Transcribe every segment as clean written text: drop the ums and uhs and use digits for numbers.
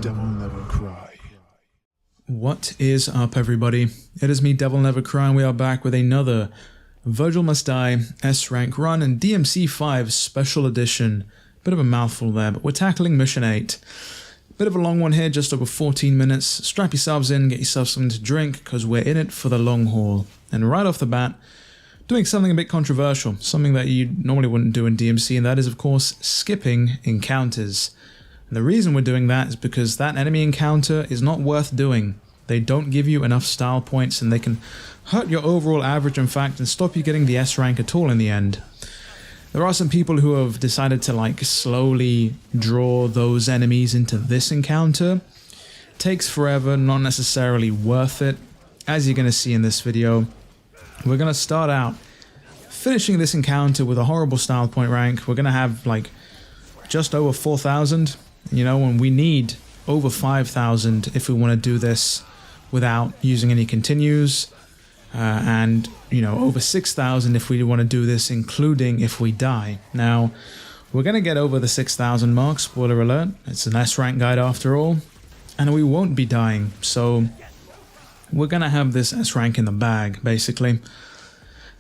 DevilNeverCry. What is up, everybody? It is me, DevilNeverCry, and we are back with another Vergil Must Die S-Rank run in DMC 5 Special Edition. Bit of a mouthful there, but we're tackling Mission 8. Bit of a long one here, just over 14 minutes. Strap yourselves in, get yourself something to drink, because we're in it for the long haul. And right off the bat, doing something a bit controversial, something that you normally wouldn't do in DMC, and that is, of course, skipping encounters. And the reason we're doing that is because that enemy encounter is not worth doing. They don't give you enough style points, and they can hurt your overall average, in fact, and stop you getting the S rank at all in the end. There are some people who have decided to slowly draw those enemies into this encounter. Takes forever, not necessarily worth it. As you're going to see in this video, we're going to start out finishing this encounter with a horrible style point rank. We're going to have just over 4,000. You know, and we need over 5,000 if we want to do this without using any continues, and over 6,000 if we want to do this including if we die. Now we're going to get over the 6,000 mark, spoiler alert, it's an S rank guide after all, and we won't be dying, so we're going to have this S rank in the bag basically,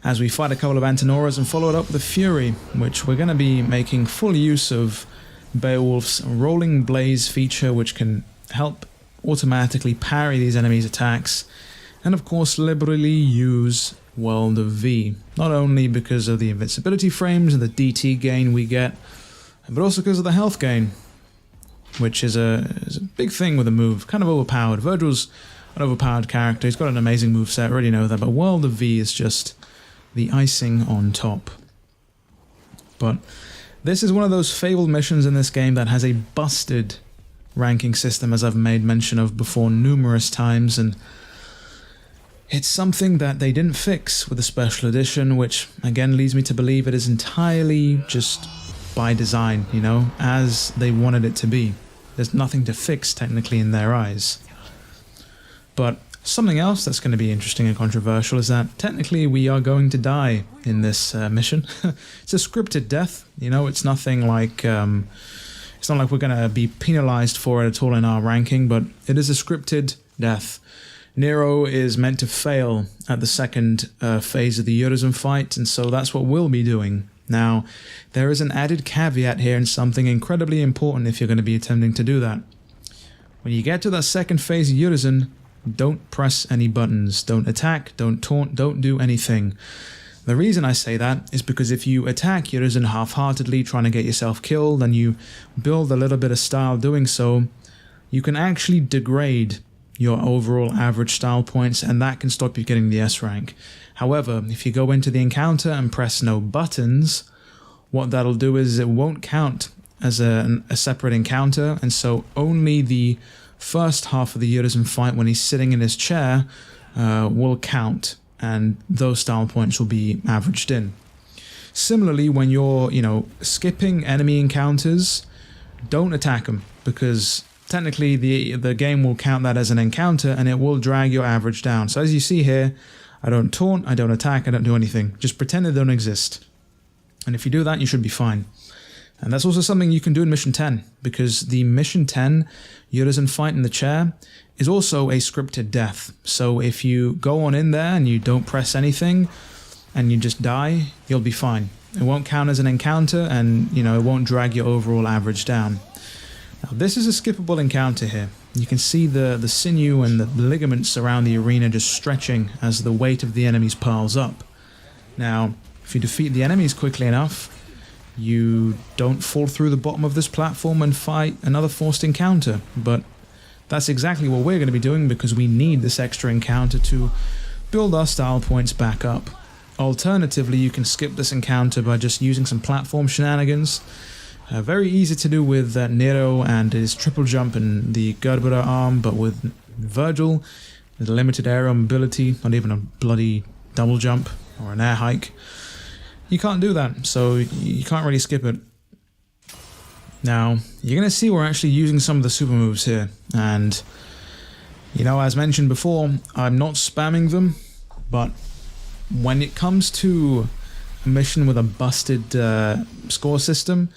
as we fight a couple of Antinoras and follow it up with a Fury, which we're going to be making full use of Beowulf's Rolling Blaze feature, which can help automatically parry these enemies' attacks, and of course liberally use World of V, not only because of the invincibility frames and the DT gain we get, but also because of the health gain, which is a big thing with the move, kind of overpowered. Vergil's an overpowered character, he's got an amazing moveset, already know that, but World of V is just the icing on top. But this is one of those fabled missions in this game that has a busted ranking system, as I've made mention of before numerous times, and it's something that they didn't fix with the special edition, which again leads me to believe it is entirely just by design, as they wanted it to be. There's nothing to fix technically in their eyes. But something else that's going to be interesting and controversial is that technically we are going to die in this mission. It's a scripted death, it's nothing like, it's not like we're going to be penalized for it at all in our ranking, but it is a scripted death. Nero is meant to fail at the second phase of the Urizen fight, and so that's what we'll be doing. Now, there is an added caveat here and something incredibly important if you're going to be attempting to do that. When you get to that second phase of Urizen, don't press any buttons, don't attack, don't taunt, don't do anything. The reason I say that is because if you attack Urizen half-heartedly trying to get yourself killed and you build a little bit of style doing so, you can actually degrade your overall average style points, and that can stop you getting the S rank. However, if you go into the encounter and press no buttons, what that'll do is it won't count as a separate encounter, and so only the first half of the Urizen fight when he's sitting in his chair will count, and those style points will be averaged in. Similarly, when you're, skipping enemy encounters, don't attack them, because technically the game will count that as an encounter and it will drag your average down. So as you see here, I don't taunt, I don't attack, I don't do anything. Just pretend they don't exist. And if you do that, you should be fine. And that's also something you can do in Mission 10, because the Mission 10 Urizen fight in the chair is also a scripted death. So if you go on in there and you don't press anything and you just die, you'll be fine. It won't count as an encounter, and it won't drag your overall average down. Now this is a skippable encounter here. You can see the sinew and the ligaments around the arena just stretching as the weight of the enemies piles up. Now, if you defeat the enemies quickly enough, you don't fall through the bottom of this platform and fight another forced encounter, but that's exactly what we're going to be doing because we need this extra encounter to build our style points back up. Alternatively, you can skip this encounter by just using some platform shenanigans. Very easy to do with Nero and his triple jump and the Gerbera arm, but with Vergil, with limited aerial mobility, not even a bloody double jump or an air hike, you can't do that, so you can't really skip it. Now, you're going to see we're actually using some of the super moves here, and as mentioned before, I'm not spamming them, but when it comes to a mission with a busted score system,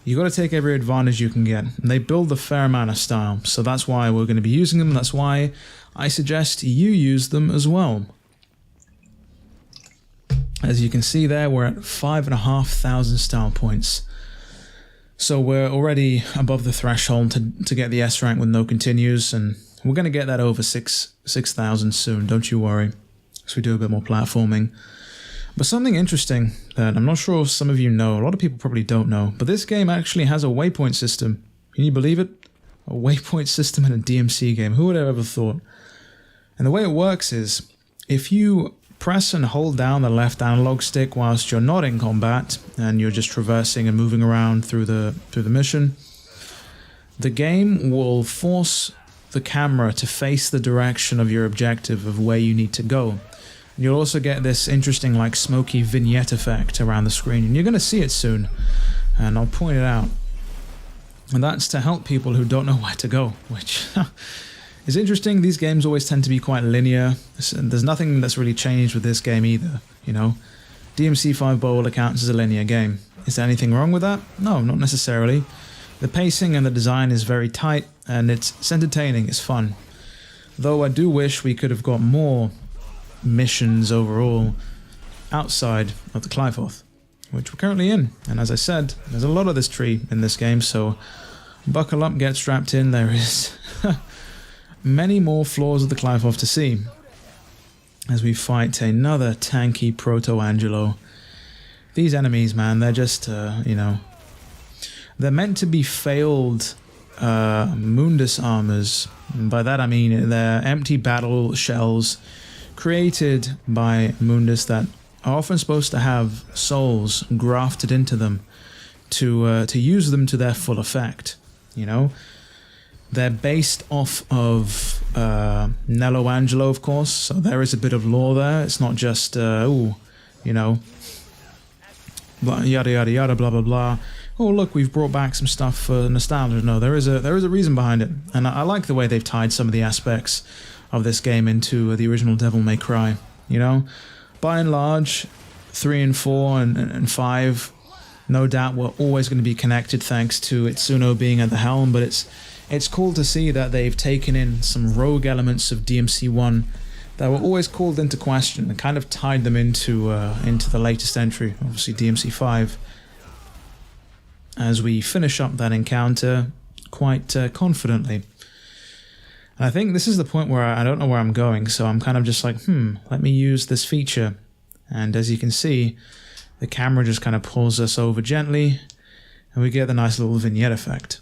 You got to take every advantage you can get. And they build a fair amount of style, so that's why we're going to be using them. That's why I suggest you use them as well. As you can see there, we're at 5,500 style points. So we're already above the threshold to get the S rank with no continues, and we're going to get that over 6,000 soon, don't you worry, as we do a bit more platforming. But something interesting that I'm not sure if some of you know, a lot of people probably don't know, but this game actually has a waypoint system. Can you believe it? A waypoint system in a DMC game. Who would have ever thought? And the way it works is, if you press and hold down the left analog stick whilst you're not in combat and you're just traversing and moving around through the mission, the game will force the camera to face the direction of your objective of where you need to go. You'll also get this interesting like smoky vignette effect around the screen, and you're going to see it soon, and I'll point it out. And that's to help people who don't know where to go, which is interesting. These games always tend to be quite linear. There's nothing that's really changed with this game either, you know. DMC5 Bowl accounts as a linear game. Is there anything wrong with that? No, not necessarily. The pacing and the design is very tight, and it's entertaining, it's fun. Though I do wish we could have got more missions overall outside of the Cliveoth, which we're currently in. And as I said, there's a lot of this tree in this game, so buckle up, get strapped in. There is many more floors of the Cliveoth to see as we fight another tanky Proto-Angelo. These enemies, man, they're just, you know, they're meant to be failed Mundus armors. And by that I mean they're empty battle shells created by Mundus that are often supposed to have souls grafted into them to use them to their full effect, you know. They're based off of Nello Angelo, of course, so there is a bit of lore there. It's not just, you know, yada yada yada, blah blah blah. Oh look, we've brought back some stuff for nostalgia. No, there is a reason behind it, and I like the way they've tied some of the aspects of this game into the original Devil May Cry. You know, by and large, 3 and 4 and 5, no doubt, were always going to be connected thanks to Itsuno being at the helm, but it's cool to see that they've taken in some rogue elements of DMC1 that were always called into question and kind of tied them into the latest entry, obviously DMC5, as we finish up that encounter quite confidently. And I think this is the point where I don't know where I'm going, so I'm kind of just like, let me use this feature. And as you can see, the camera just kind of pulls us over gently, and we get the nice little vignette effect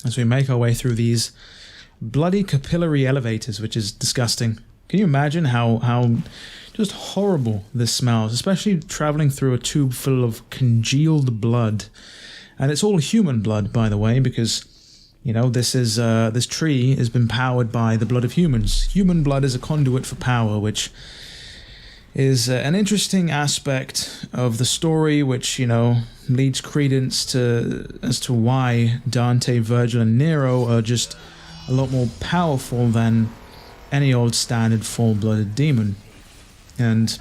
as we make our way through these bloody capillary elevators, which is disgusting. Can you imagine how just horrible this smells, especially traveling through a tube full of congealed blood? And it's all human blood, by the way, because, you know, this tree has been powered by the blood of humans. Human blood is a conduit for power, which is an interesting aspect of the story, which, you know, leads credence as to why Dante, Vergil, and Nero are just a lot more powerful than any old standard full-blooded demon. And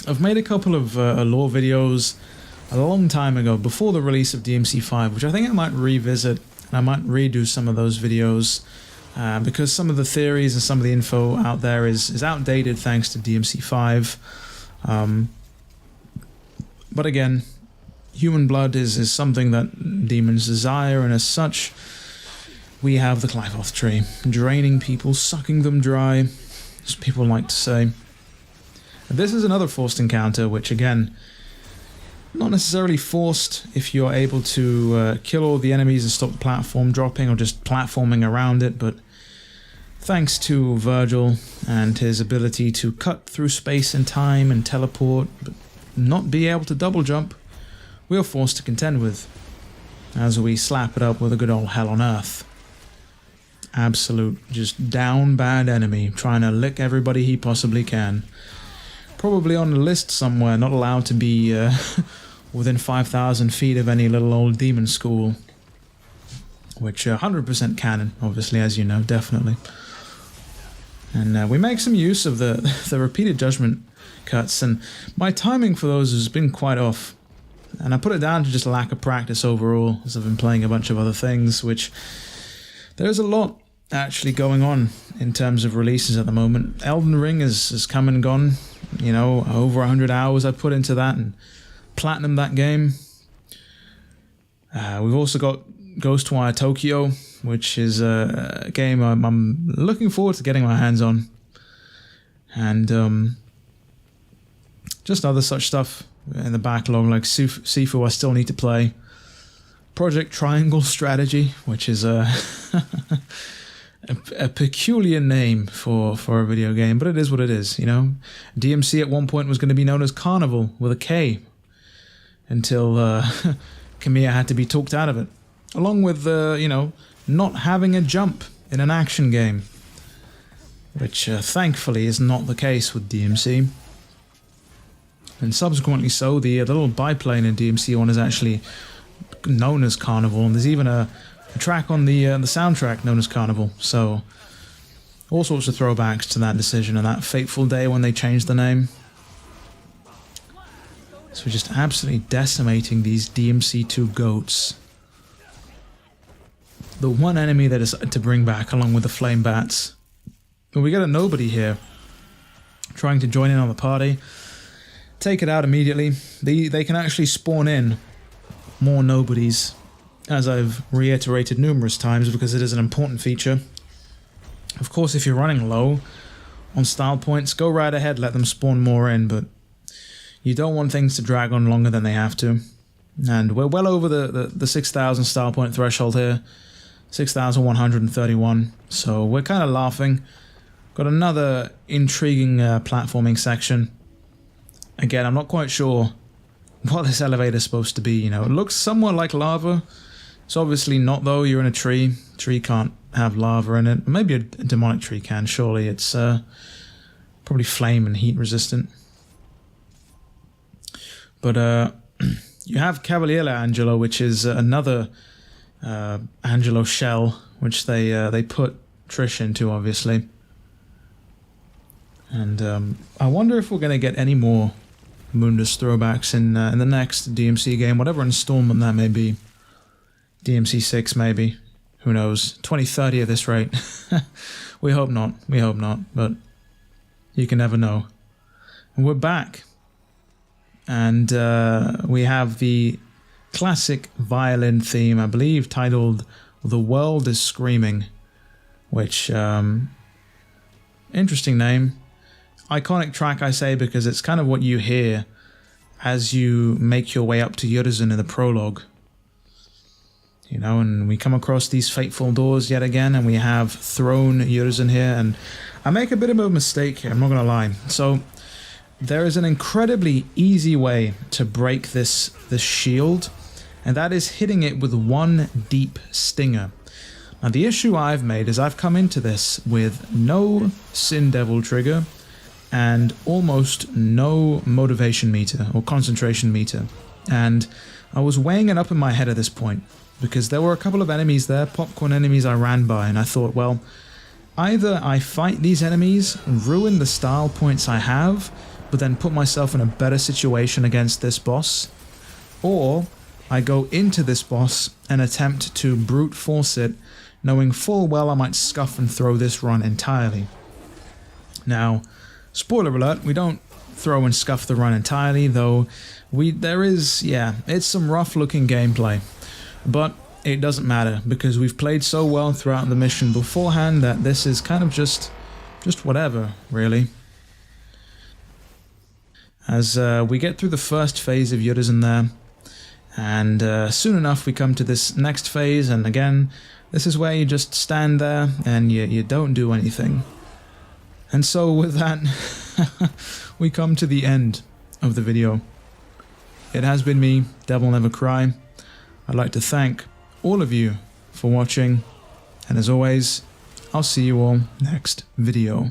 I've made a couple of lore videos a long time ago, before the release of DMC5, which I think I might revisit, and I might redo some of those videos, because some of the theories and some of the info out there is outdated thanks to DMC5. But again, human blood is something that demons desire, and as such, we have the Cliveoth tree, draining people, sucking them dry, as people like to say. This is another forced encounter, which again, not necessarily forced if you're able to kill all the enemies and stop the platform dropping or just platforming around it, but thanks to Vergil and his ability to cut through space and time and teleport, but not be able to double jump, we are forced to contend with, as we slap it up with a good old hell on earth. Absolute, just down bad enemy, trying to lick everybody he possibly can. Probably on a list somewhere, not allowed to be within 5,000 feet of any little old demon school. Which 100% canon, obviously, as you know, definitely. And we make some use of the repeated judgment cuts, and my timing for those has been quite off. And I put it down to just a lack of practice overall, as I've been playing a bunch of other things, which there's a lot actually going on in terms of releases at the moment. Elden Ring has come and gone, you know, over 100 hours I put into that and platinum that game. We've also got Ghostwire Tokyo, which is a game I'm looking forward to getting my hands on. And just other such stuff in the backlog, like Sifu I still need to play. Project Triangle Strategy, which is a peculiar name for a video game, but it is what it is, you know. DMC at one point was going to be known as Carnival with a K, until Kamiya had to be talked out of it. Along with, you know, not having a jump in an action game, which thankfully is not the case with DMC. And subsequently so, the little biplane in DMC 1 is actually known as Carnival, and there's even a track on the soundtrack known as Carnival. So all sorts of throwbacks to that decision and that fateful day when they changed the name. So we're just absolutely decimating these DMC2 goats. The one enemy that is to bring back along with the flame bats. But we got a nobody here trying to join in on the party. Take it out immediately. They can actually spawn in more nobodies, as I've reiterated numerous times, because it is an important feature. Of course, if you're running low on style points, go right ahead, let them spawn more in, but you don't want things to drag on longer than they have to. And we're well over the 6,000 style point threshold here, 6,131, so we're kind of laughing. Got another intriguing platforming section. Again, I'm not quite sure what this elevator is supposed to be, you know. It looks somewhat like lava. It's obviously not, though. You're in a tree. Tree can't have lava in it. Maybe a demonic tree can, surely. It's probably flame and heat resistant. But you have Cavaliere Angelo, which is another Angelo shell, which they put Trish into, obviously. And I wonder if we're going to get any more Mundus throwbacks in the next DMC game, whatever installment that may be. DMC 6 maybe, who knows, 2030 at this rate. We hope not, but you can never know. And we're back, and we have the classic violin theme, I believe titled The World is Screaming, which, interesting name. Iconic track, I say, because it's kind of what you hear as you make your way up to Urizen in the prologue. You know, and we come across these fateful doors yet again, and we have thrown Urizen here, and I make a bit of a mistake here, I'm not going to lie. So, there is an incredibly easy way to break this shield, and that is hitting it with one deep stinger. Now, the issue I've made is I've come into this with no Sin Devil trigger, and almost no motivation meter or concentration meter, and I was weighing it up in my head at this point because there were a couple of enemies there, popcorn enemies I ran by, and I thought, well, either I fight these enemies, ruin the style points I have, but then put myself in a better situation against this boss, or I go into this boss and attempt to brute force it, knowing full well I might scuff and throw this run entirely. Now, spoiler alert, we don't throw and scuff the run entirely, though there is, yeah, it's some rough looking gameplay. But it doesn't matter, because we've played so well throughout the mission beforehand that this is kind of just whatever, really. As we get through the first phase of Urizen there, and soon enough we come to this next phase, and again, this is where you just stand there and you don't do anything. And so with that, we come to the end of the video. It has been me, DevilNeverCry. I'd like to thank all of you for watching, and as always, I'll see you all next video.